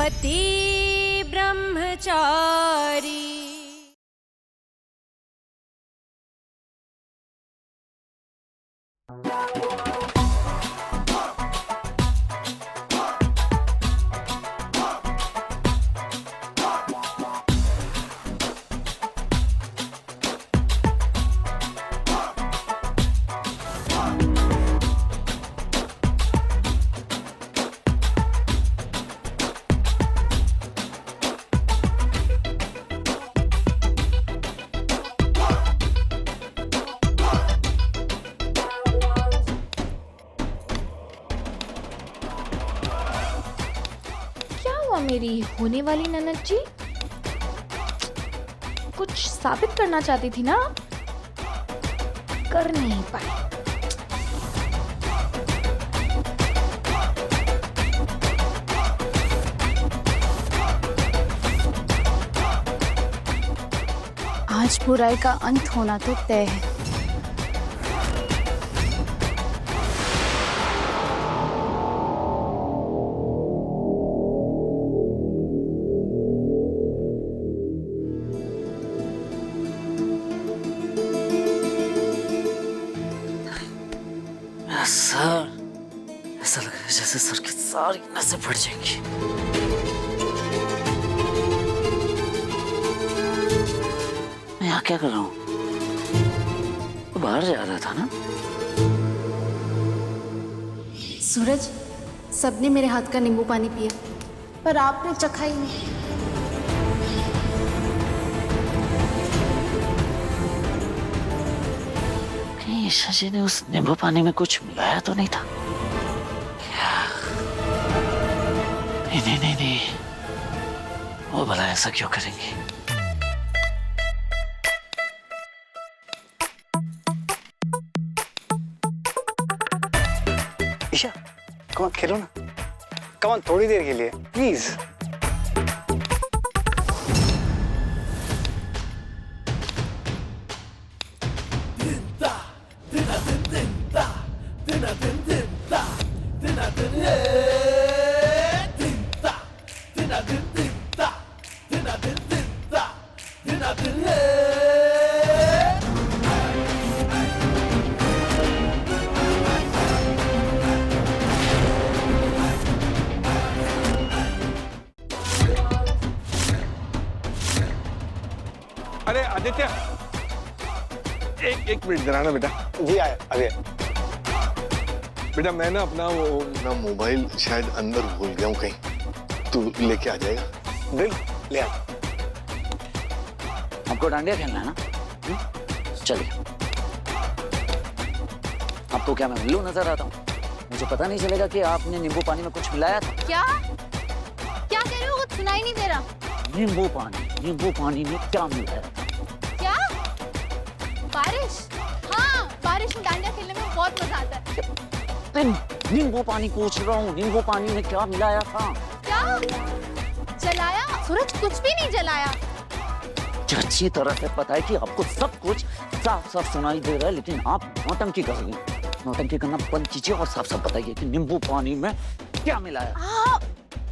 पति ब्रह्मचारी। मेरी होने वाली ननद जी कुछ साबित करना चाहती थी ना, कर नहीं पाई। आज बुराई का अंत होना तो तय है। सर, ऐसा लग रहा है जैसे सर की सारी नसें फट जाएंगी। मैं यहाँ क्या कर रहा हूँ? तो बाहर जा रहा था ना? सूरज, सबने मेरे हाथ का नींबू पानी पिया, पर आपने चखा ही नहीं। ईशा जी ने उस नींबू पानी में कुछ मिलाया तो नहीं था? क्या? नहीं नहीं नहीं नहीं, वो भला ऐसा क्यों करेंगे? ईशा, कम ऑन खेलो ना, कम ऑन थोड़ी देर के लिए प्लीज। अरे आदित्य, एक मिनट जरा ना बेटा। जी आया अभी। बेटा मैं ना अपना वो ना मोबाइल शायद अंदर भूल गया हूँ कहीं, तू लेके आ जाएगा? बिल ले आ। आपको डांडिया खेलना है ना? चलिए। आपको क्या मैं उल्लू नजर आता हूँ? मुझे पता नहीं चलेगा कि आपने नींबू पानी में कुछ मिलाया था? क्या क्या कह रहे हो? कुछ सुनाई नहीं दे रहा। नींबू पानी में क्या मिलाया था? क्या? बारिश? हाँ, बारिश में डांडिया खेलने में बहुत मजा आता है। नींबू पानी पूछ रहा हूँ, नींबू पानी में क्या मिलाया था? क्या जलाया? सूरज, कुछ भी नहीं जलाया। अच्छी तरह से पता है कि आपको सब कुछ साफ साफ सुनाई दे रहा है, लेकिन आप नौटंकी कर रही हैं। नौटंकी करना बंद कीजिए और साफ साफ बताइए कि नींबू पानी में क्या मिलाया?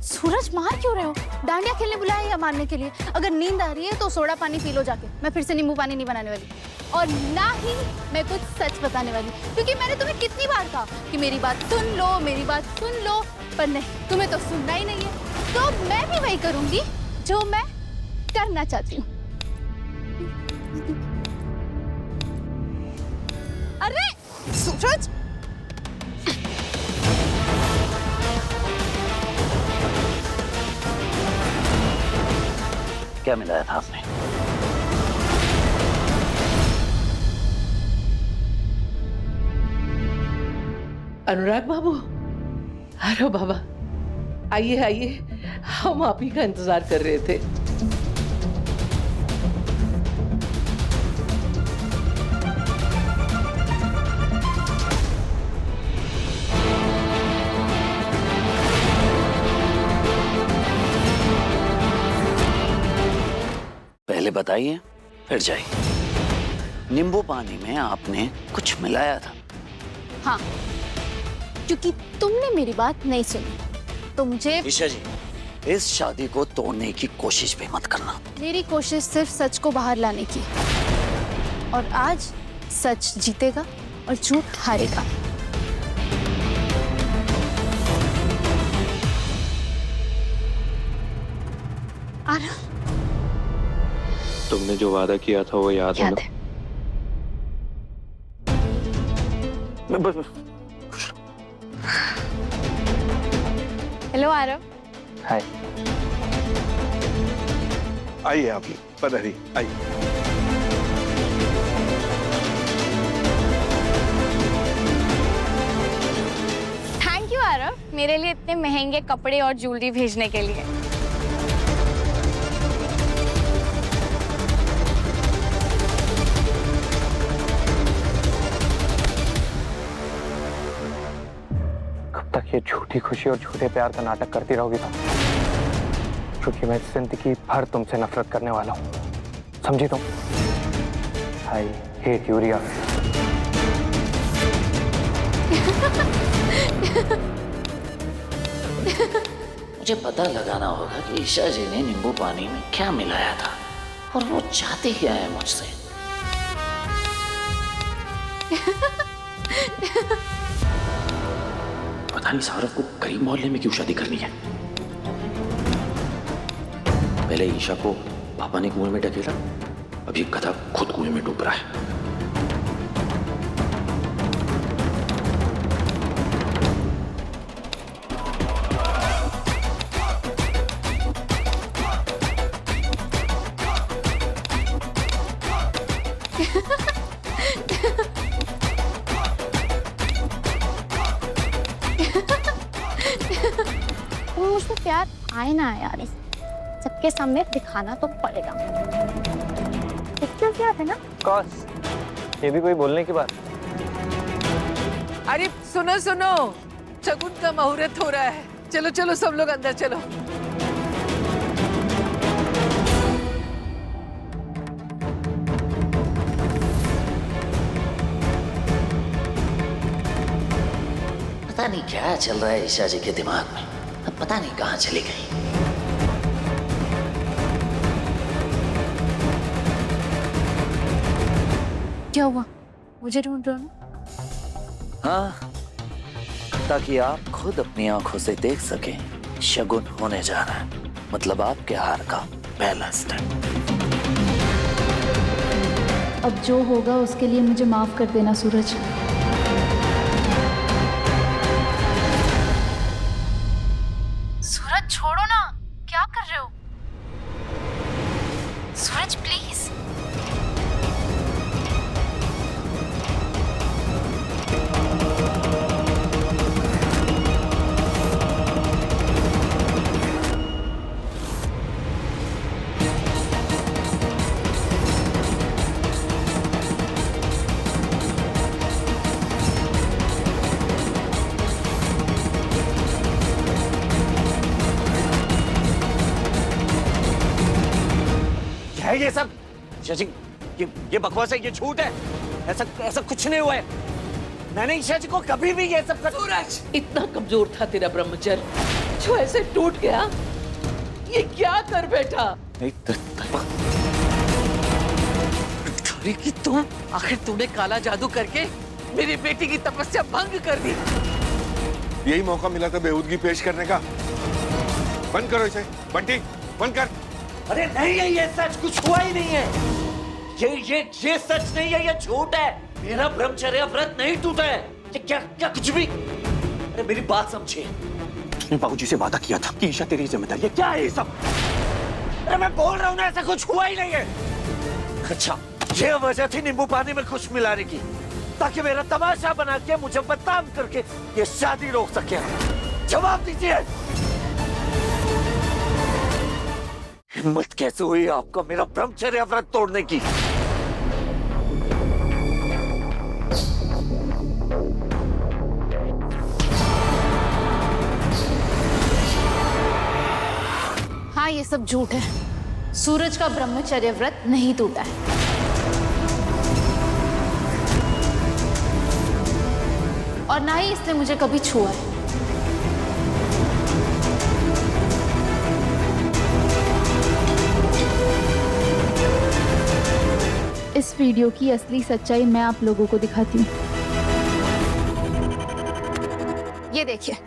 सूरज, मार क्यों रहे हो? डांडिया खेलने बुलाया या मारने के लिए? अगर नींद आ रही है तो सोडा पानी पी लो जाके। मैं फिर से नींबू पानी नहीं बनाने वाली, और ना ही मैं कुछ सच बताने वाली, क्योंकि मैंने तुम्हें कितनी बार कहा कि मेरी बात सुन लो, मेरी बात सुन लो, पर नहीं, तुम्हें तो सुनना ही नहीं है। तो मैं भी वही करूंगी जो मैं करना चाहती हूँ। अरे सूरज, क्या मिलाया था आपने? अनुराग बाबू, अरे बाबा, आइए आइए, हम आप ही का इंतजार कर रहे थे। पहले बताइए फिर जाइए। नींबू पानी में आपने कुछ मिलाया था? हाँ, क्योंकि तुमने मेरी बात नहीं सुनी तो मुझे। ईशा जी, इस शादी को तोड़ने की कोशिश भी मत करना। मेरी कोशिश सिर्फ सच को बाहर लाने की, और आज सच जीतेगा और झूठ हारेगा। आरव, तुमने जो वादा किया था वो याद है याद ना? है। हेलो आरव। हाय। आइए आप पधारी आइए। थैंक यू आरव, मेरे लिए इतने महंगे कपड़े और ज्वेलरी भेजने के लिए। कब तक ये झूठी खुशी और झूठे प्यार का नाटक करती रहोगी तुम? क्योंकि मैं जिंदगी भर तुमसे नफरत करने वाला हूँ, समझी तुम? I hate urea. मुझे पता लगाना होगा कि ईशा जी ने नींबू पानी में क्या मिलाया था और वो चाहती क्या है मुझसे। पता नहीं सारव को करीब मोहल्ले में क्यों शादी करनी है। पहले ईशा को पापा ने कुएं में ढकेला, अब ये गधा खुद कुएं में डूब रहा है। तुम मुझ में प्यार आए ना यार, सबके सामने दिखाना तो पड़ेगा। क्या है ना? कॉस, ये भी कोई बोलने की बात? अरे सुनो सुनो, शगुन का मुहूर्त हो रहा है। चलो चलो सब लोग अंदर चलो। पता नहीं क्या चल रहा है ईशा जी के दिमाग में, अब पता नहीं कहाँ चली गई। क्या हुआ? मुझे ढूंढ रहे हो ना? हाँ, ताकि आप खुद अपनी आंखों से देख सकें शगुन होने जा रहा है, मतलब आपके हार का पहला स्टेप। अब जो होगा उसके लिए मुझे माफ कर देना सूरज। सूरज छोड़ो ना, क्या कर रहे हो? सूरज प्लीज। है ये सब शशि, ये बकवास है, ये झूठ है। ऐसा ऐसा कुछ नहीं हुआ है। मैंने ईशा जी को कभी भी ये सब सूरज, इतना कमजोर था तेरा ब्रह्मचर्य जो ऐसे टूट गया? ये क्या कर बैठा? कि तुम आखिर तूने काला जादू करके मेरी बेटी की तपस्या भंग कर दी। यही मौका मिला था बेहूदगी पेश करने का। बंद करो इसे, बंटी बंद कर। अरे नहीं है, ये सच कुछ हुआ ही नहीं है। ये सच नहीं है, ये झूठ है। मेरा ब्रह्मचर्य व्रत नहीं टूटा है। ये क्या कुछ भी। अरे मेरी बात समझिए, तुमने बाबूजी से वादा किया था कि ईशा तेरी जिम्मेदारी है। क्या है ये सब? अरे मैं बोल रहा हूँ ना, ऐसा कुछ हुआ ही नहीं है। अच्छा, ये वजह थी नींबू पानी में खुश मिलाने की, ताकि मेरा तमाशा बना के मुझे बदनाम करके ये शादी रोक सके। जवाब दीजिए। हिम्मत कैसे हुई आपको मेरा ब्रह्मचर्य व्रत तोड़ने की? हाँ, ये सब झूठ है। सूरज का ब्रह्मचर्य व्रत नहीं टूटा है। और ना ही इसने मुझे कभी छुआ है। इस वीडियो की असली सच्चाई मैं आप लोगों को दिखाती हूँ। ये देखिए,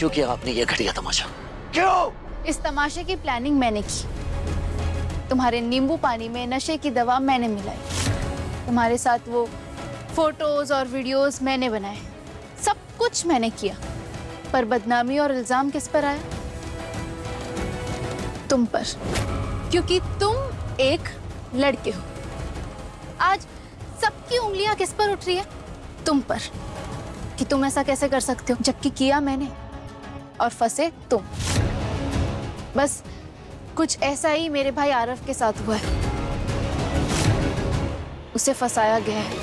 क्योंकि आपने ये घटिया तमाशा क्यों? इस तमाशे की प्लानिंग मैंने की। तुम्हारे नींबू पानी में नशे की दवा मैंने मिलाई। तुम्हारे साथ वो फोटोज और वीडियोस मैंने बनाए। सब कुछ मैंने किया, पर बदनामी और इल्जाम किस पर आया? तुम पर, क्योंकि तुम एक लड़के हो। आज सबकी उंगलियां किस पर उठ रही है? तुम पर, कि तुम ऐसा कैसे कर सकते हो, जबकि किया मैंने और फंसे तुम। बस कुछ ऐसा ही मेरे भाई आरव के साथ हुआ है। उसे फंसाया गया है।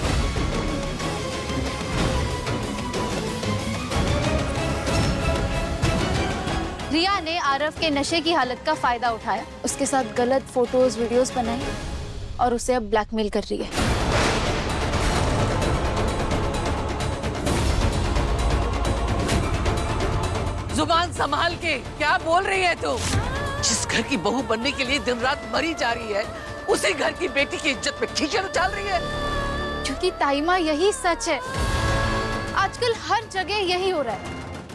रिया ने आरव के नशे की हालत का फायदा उठाया, उसके साथ गलत फोटोज वीडियोस बनाई और उसे अब ब्लैकमेल कर रही है। जुबान संभाल के क्या बोल रही है तू? जिस घर की बहू बनने के लिए दिन रात मरी जा रही है, उसी घर की बेटी की इज्जत पे कीचड़ उछाल रही है। क्योंकि ताइमा यही सच है। आजकल हर जगह यही हो रहा है।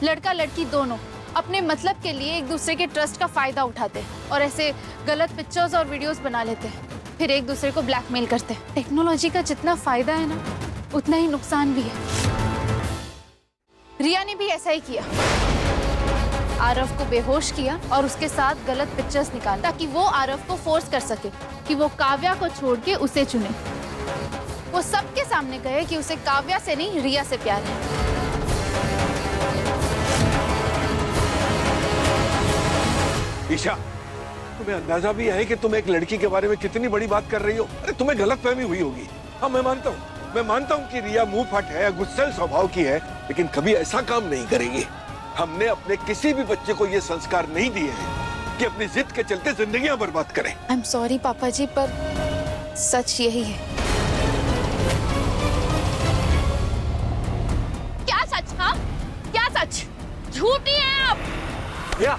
लड़का लड़की दोनों अपने मतलब के लिए एक दूसरे के ट्रस्ट का फायदा उठाते हैं और ऐसे गलत पिक्चर्स और वीडियोस बना लेते हैं, फिर एक दूसरे को ब्लैकमेल करते हैं। टेक्नोलॉजी का जितना फायदा है ना, उतना ही नुकसान भी है। रिया ने भी ऐसा ही किया। आरव को बेहोश किया और उसके साथ गलत पिक्चर्स निकाल, ताकि वो आरव को फोर्स कर सके कि वो काव्या को छोड़ के उसे चुने। वो सबके सामने कहे कि उसे काव्या से नहीं, रिया से प्यार है। ईशा, तुम्हें अंदाजा भी है कि तुम एक लड़की के बारे में कितनी बड़ी बात कर रही हो? अरे तुम्हें गलतफहमी हुई होगी। हाँ, मैं मानता हूँ कि रिया मुंह फट है, गुस्सैल स्वभाव की है, लेकिन कभी ऐसा काम नहीं करेगी। हमने अपने किसी भी बच्चे को ये संस्कार नहीं दिए हैं कि अपनी जिद के चलते जिंदगियां बर्बाद करें। आई एम सॉरी पापा जी, पर सच यही है। क्या सच? हाँ, क्या सच? झूठी है आप। या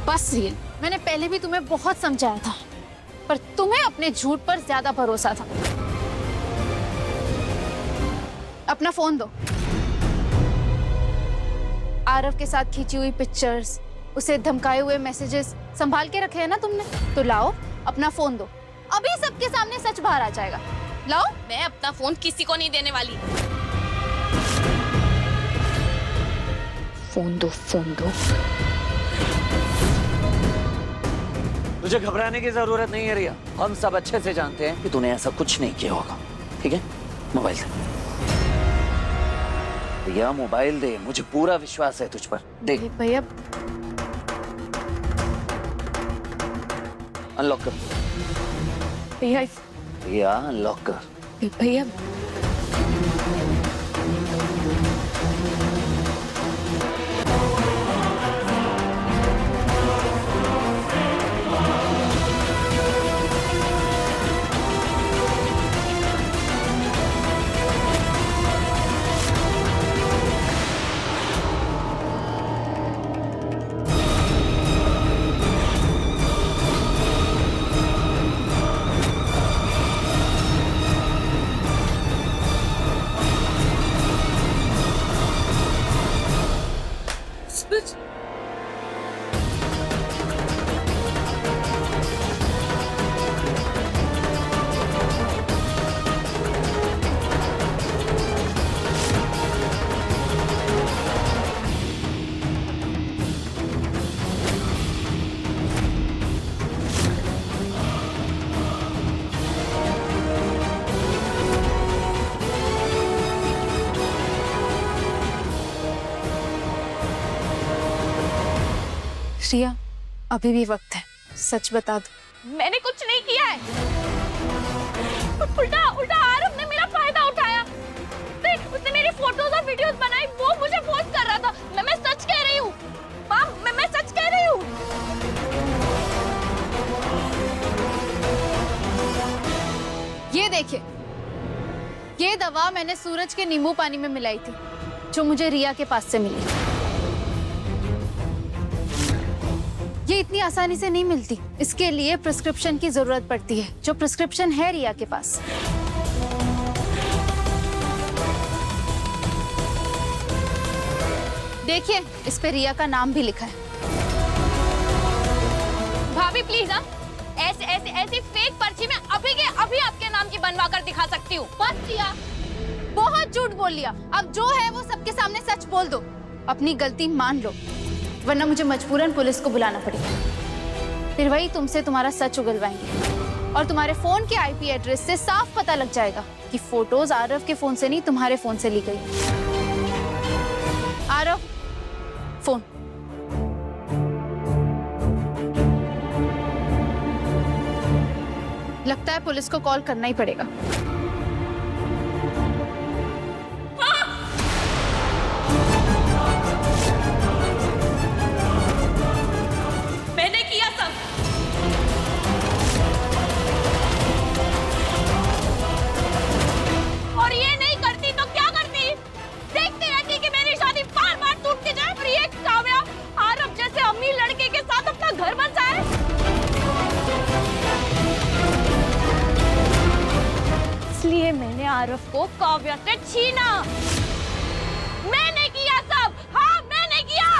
बस रियल, मैंने पहले भी तुम्हें बहुत समझाया था, पर तुम्हें अपने झूठ पर ज्यादा भरोसा था। अपना फोन दो। आरव के साथ खींची हुई पिक्चर्स, उसे धमकाए हुए मैसेजेस संभाल के रखे हैं ना तुमने? तो लाओ, अपना फोन दो। अभी सबके सामने सच बाहर आ जाएगा। लाओ। मैं अपना फोन किसी को नहीं देने वाली। फोन दो, फोन दो। तुझे घबराने की जरूरत नहीं है रिया। हम सब अच्छे से जानते हैं कि तूने ऐसा कुछ नहीं किया होगा। ठीक है, मोबाइल दे। रिया, मोबाइल दे। मुझे पूरा विश्वास है तुझ पर। दे। भैया, अनलॉक कर। भैया, रिया, अनलॉक कर। भैया, रिया, अभी भी वक्त है, सच बता दो। मैंने कुछ नहीं किया है। उल्टा उल्टा आरव ने मेरा फायदा उठाया। उसने मेरी फोटोज और वीडियोस बनाई, वो मुझे पोस्ट कर रहा था। मैं सच कह रही हूँ माँ, मैं सच कह रही हूँ। ये देखिए, ये दवा मैंने सूरज के नींबू पानी में मिलाई थी, जो मुझे रिया के पास से मिली। ये इतनी आसानी से नहीं मिलती, इसके लिए प्रिस्क्रिप्शन की जरूरत पड़ती है, जो प्रिस्क्रिप्शन है रिया के पास। देखिए, इस पे रिया का नाम भी लिखा है। भाभी प्लीज, ऐसी फेक पर्ची में अभी के अभी आपके नाम की बनवा कर दिखा सकती हूँ। बस रिया, बहुत झूठ बोल लिया। अब जो है वो सबके सामने सच बोल दो, अपनी गलती मान लो, वरना मुझे मजबूरन पुलिस को बुलाना पड़ेगा। फिर वही तुमसे तुम्हारा सच उगलवाएंगे और तुम्हारे फोन के आईपी एड्रेस से साफ पता लग जाएगा कि फोटोज आरव के फोन से नहीं, तुम्हारे फोन से ली गई। आरव, फोन। लगता है पुलिस को कॉल करना ही पड़ेगा। मैंने किया सब। और ये नहीं करती तो क्या करती? देखती रहती कि मेरी शादी बार बार टूटती जाए और ये काव्या आरव जैसे अमीर लड़के के साथ अपना घर बसाए। इसलिए मैंने आरव को काव्या से छीना। मैंने किया सब, हाँ मैंने किया।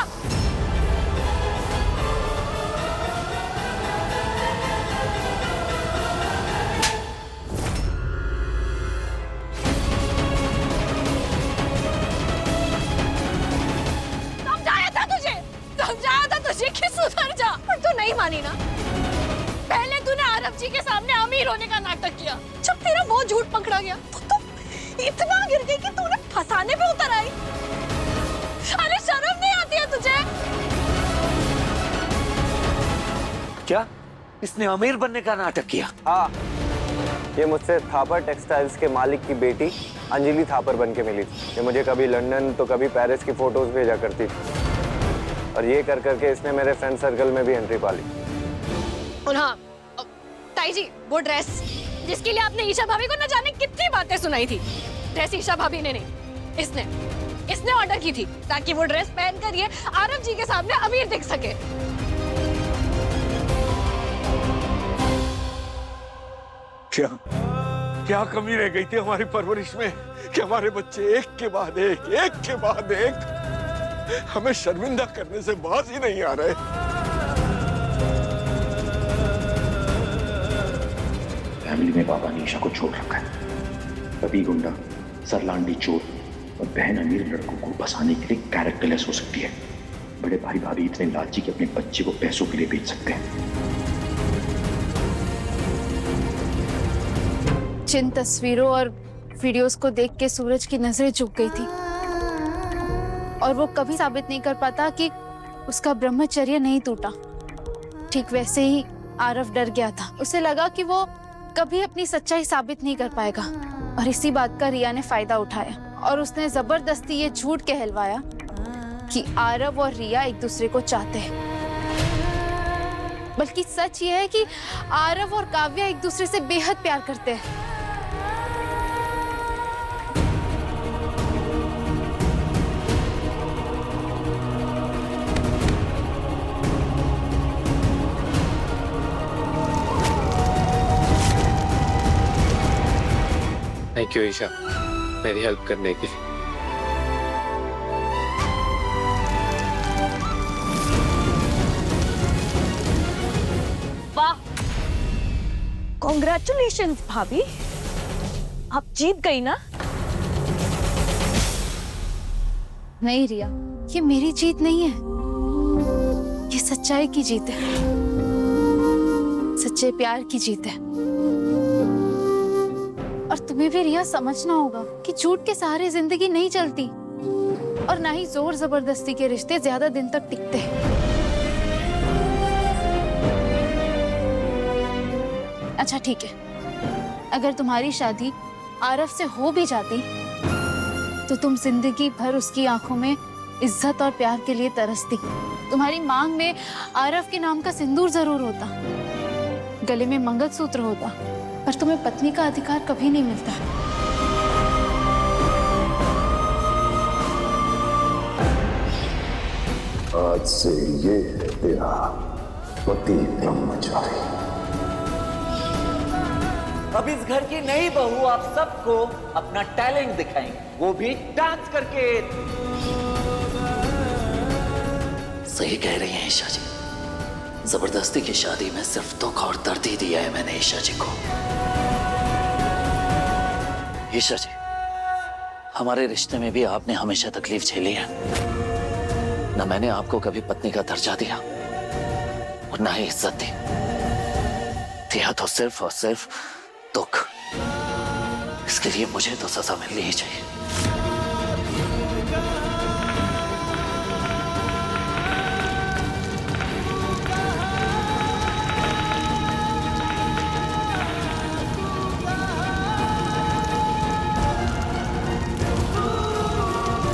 समझाया था तुझे कि सुधर जा, पर तू नहीं मानी ना। पहले तूने आरव जी के सामने अमीर होने का नाटक किया, जब तेरा वो झूठ पकड़ा गया तो तू इतना गिर गई कि तूने फंसाने पे उतर आई। अरे शर्म नहीं आती है तुझे? क्या इसने अमीर बनने का नाटक किया? हाँ, ये मुझसे थापर टेक्सटाइल्स के मालिक की बेटी अंजलि थापर बन के मिली थी। ये मुझे कभी लंदन तो कभी पेरिस की फोटोज भेजा करती थी, और ये कर करके इसने मेरे फ्रेंड सर्कल में भी एंट्री पा ली। और हाँ ताई जी, वो ड्रेस जिसके लिए आपने ईशा भाभी को न जाने कितनी बातें सुनाई थी, ड्रेस ईशा भाभी ने नहीं, इसने ऑर्डर की थी ताकि वो ड्रेस पहन कर ये आरव जी के सामने अमीर दिख सके। क्या कमी रह गई थी हमारी परवरिश में कि हमारे बच्चे एक के बाद एक हमें शर्मिंदा करने से बाज ही नहीं आ रहे। फैमिली में पापा ने ईशा को छोड़ रखा है। कभी गुंडा, सरलांडी चोर और बहन अमीर लड़कों को फंसाने के लिए कैरेक्टरलेस हो सकती है। बड़े भाई भाभी इतने लालची कि अपने बच्चे को पैसों के लिए बेच सकते हैं। जिन तस्वीरों और वीडियोस को देख के सूरज की नजरें झुक गई थी, और वो कभी साबित नहीं कर पाता कि उसका ब्रह्मचर्य नहीं टूटा। ठीक वैसे ही आरव डर गया था। उसे लगा कि वो कभी अपनी सच्चाई साबित नहीं कर पाएगा, और इसी बात का रिया ने फायदा उठाया और उसने जबरदस्ती ये झूठ कहलवाया कि आरव और रिया एक दूसरे को चाहते हैं। बल्कि सच ये है कि आरव और काव्या एक दूसरे से बेहद प्यार करते हैं। थैंक यू ईशा, मेरी हेल्प करने के लिए। वाह, कॉन्ग्रेचुलेशंस भाभी, आप जीत गई ना। नहीं रिया, ये मेरी जीत नहीं है, ये सच्चाई की जीत है, सच्चे प्यार की जीत है। और तुम्हें भी रिया समझना होगा कि झूठ के सहारे जिंदगी नहीं चलती, और ना ही जोर जबरदस्ती के रिश्ते ज्यादा दिन तक टिकते हैं। अच्छा ठीक है, अगर तुम्हारी शादी आरफ से हो भी जाती तो तुम जिंदगी भर उसकी आंखों में इज्जत और प्यार के लिए तरसती। तुम्हारी मांग में आरफ के नाम का सिंदूर जरूर होता, गले में मंगलसूत्र होता, पर तुम्हें पत्नी का अधिकार कभी नहीं मिलता। आज से ये है तेरा पति ब्रह्मचारी। अब इस घर की नई बहू आप सबको अपना टैलेंट दिखाएंगे, वो भी डांस करके। सही कह रही हैं ईशा जी, जबरदस्ती की शादी में सिर्फ दुख और दर्द ही दिया है मैंने ईशा जी को। ईशा जी, हमारे रिश्ते में भी आपने हमेशा तकलीफ झेली है, न मैंने आपको कभी पत्नी का दर्जा दिया और ना ही इज्जत दी, दिया तो सिर्फ और सिर्फ दुख। इसके लिए मुझे तो सजा मिलनी ही चाहिए।